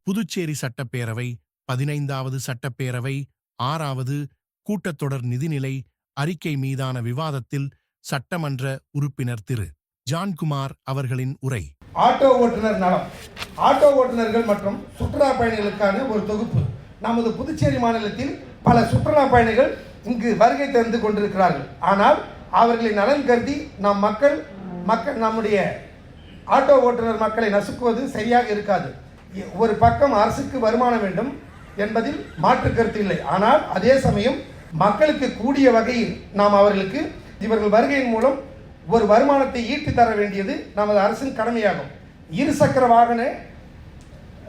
புதுச்சேரி சட்டப்பேரவை 15வது சட்டப்பேரவை 6வது கூட்டத்தொடர் நிதிநிலை அறிக்கை மீதான விவாதத்தில் சட்டமன்ற உறுப்பினர் திரு ஜான்குமார் அவர்களின் உரை. ஆட்டோ ஓட்டுநர் நலம். ஆட்டோ ஓட்டுநர்கள் மற்றும் சுற்றுலா பயணிகளுக்கான ஒரு தொகுப்பு. நமது புதுச்சேரி மாநிலத்தில் பல சுற்றுலா பயணிகள் இங்கு வருகை தந்து கொண்டிருக்கிறார்கள். ஆனால் அவர்களின் நலன் கருதி நம் மக்கள் நம்முடைய ஆட்டோ ஓட்டுநர் மக்களை நசுக்குவது சரியாக இருக்காது. ஒரு பக்கம் அரசுக்கு வருமானம் வேண்டும் என்பதில் மாற்று கருத்து இல்லை. ஆனால் அதே சமயம் மக்களுக்கு கூடிய வகையில் நாம் அவர்களுக்கு இவர்கள் வருகையின் மூலம் ஒரு வருமானத்தை ஈட்டி தர வேண்டியது நமது அரசின் கடமையாகும். இருசக்கர வாகன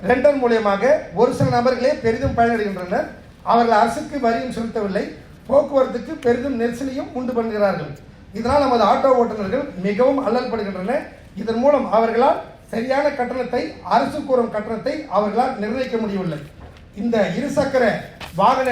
ரெண்டல் மூலியமாக ஒரு சில நபர்களே பெரிதும் பயனடைகின்றனர். அவர்கள் அரசுக்கு வரியும் செலுத்தவில்லை, போக்குவரத்துக்கு பெரிதும் நெரிசலையும் உண்டு பண்ணுகிறார்கள். இதனால் நமது ஆட்டோ ஓட்டுநர்கள் மிகவும் அல்லல்படுகின்றனர். இதன் மூலம் அவர்களால் சரியான கட்டணத்தை, அரசு கூறும் கட்டணத்தை அவர்களால் நிர்ணயிக்க முடியவில்லை. இந்த இருசக்கர வாகன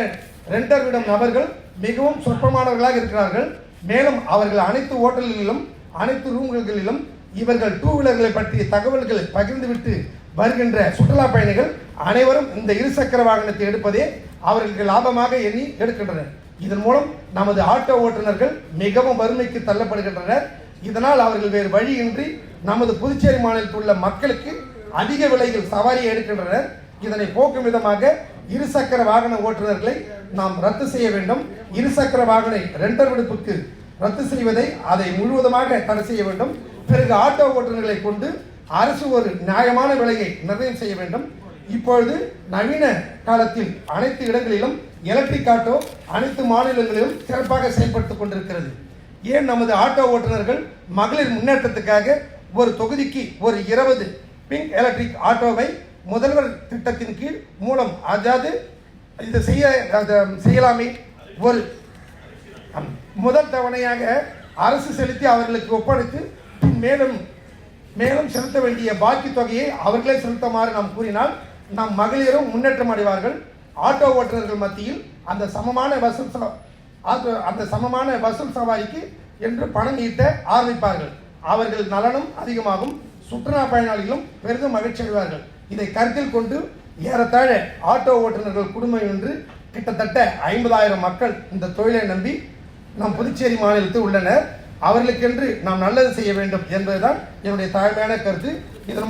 ரெண்டர் விடும் நபர்கள் மிகவும் சொற்பமானவர்களாக இருக்கிறார்கள். மேலும் அவர்கள் அனைத்து ஓட்டல்களிலும் அனைத்து ரூம்களிலும் இவர்கள் டூ வீலர்களை பற்றிய தகவல்களை பகிர்ந்துவிட்டு வருகின்ற சுற்றுலா பயணிகள் அனைவரும் இந்த இருசக்கர வாகனத்தை எடுப்பதே அவர்களுக்கு லாபமாக எண்ணி எடுக்கின்றனர். இதன் மூலம் நமது ஆட்டோ ஓட்டுநர்கள் மிகவும் வறுமைக்கு தள்ளப்படுகின்றனர். இதனால் அவர்கள் வேறு வழியின்றி நமது புதுச்சேரி மாநிலத்தில் உள்ள மக்களுக்கு அதிக விலையில் சவாரியை எடுக்கின்றனர். இதனை போக்கும் விதமாக இருசக்கர வாகன ஓட்டுநர்களை நாம் ரத்து செய்ய வேண்டும். இருசக்கர வாகன ரெண்டர் விடுப்புக்கு ரத்து செய்வதை அதை முழுவதுமாக தடை செய்ய வேண்டும். பிறகு ஆட்டோ ஓட்டுநர்களை கொண்டு அரசு ஒரு நியாயமான விலையை நிர்ணயம் செய்ய வேண்டும். இப்பொழுது நவீன காலத்தில் அனைத்து இடங்களிலும் எலக்ட்ரிக் ஆட்டோ அனைத்து மாநிலங்களிலும் சிறப்பாக செயல்படுத்திக் கொண்டிருக்கிறது. ஏன் நமது ஆட்டோ ஓட்டுநர்கள் மகளிர் முன்னேற்றத்துக்காக ஒரு தொகுதிக்கு ஒரு 20 பிங்க் எலக்ட்ரிக் ஆட்டோவை முதல்வர் திட்டத்தின் கீழ் மூலம், அதாவது இதை செய்யலாமே, ஒரு முதல் தவணையாக அரசு செலுத்தி அவர்களுக்கு ஒப்படைத்து மேலும் மேலும் செலுத்த வேண்டிய பாக்கி தொகையை அவர்களே செலுத்துமாறு நாம் கூறினால் நம் மகளிரும் முன்னேற்றம் அடைவார்கள். ஆட்டோ ஓட்டுநர்கள் மத்தியில் அந்த சமமான வசூல் சவாரிக்கு என்று பணம் ஈட்ட ஆரம்பிப்பார்கள். அவர்கள் நலனும் அதிகமாகும், சுற்றுலா பயனாளிகளும் பெரிதும் மகிழ்ச்சி அடைவார்கள். இதை கருத்தில் கொண்டு ஏறத்தாழ ஆட்டோ ஓட்டுநர்கள் குடும்பம் என்று கிட்டத்தட்ட 50,000 மக்கள் இந்த தொழிலை நம்பி நம் புதுச்சேரி மாநிலத்தில் உள்ளனர். அவர்களுக்கென்று நாம் நல்லது செய்ய வேண்டும் என்பதுதான் என்னுடைய தாழ்மையான கருத்து. இதன்